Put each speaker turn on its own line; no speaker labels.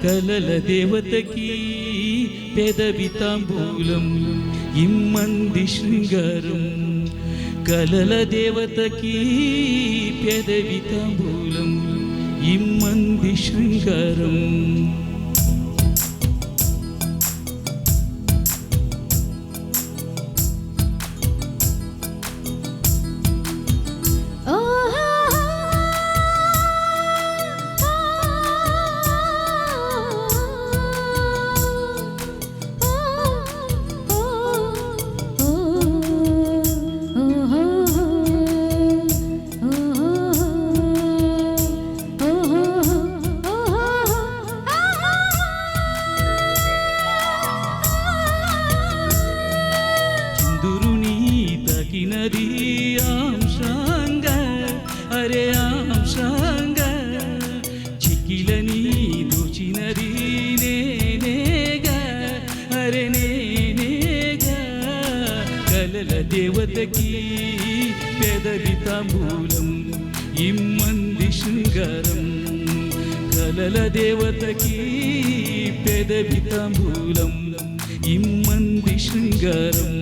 కలల దేవతకి పెదవి తాంబూలం ఇమ్మంది శృంగారం కలల దేవతకి పెదవి తాంబూలం ఇమ్మంది శృంగారం అరే ఆంశాంగ చిక్కిలని దోచినది నేనేగా అరే నేనేగా కలల దేవతకి పెదవి తాంబూలం ఇమ్మంది శృంగారం కలల దేవతకి పెదవి తాంబూలం ఇమ్మంది శృంగారం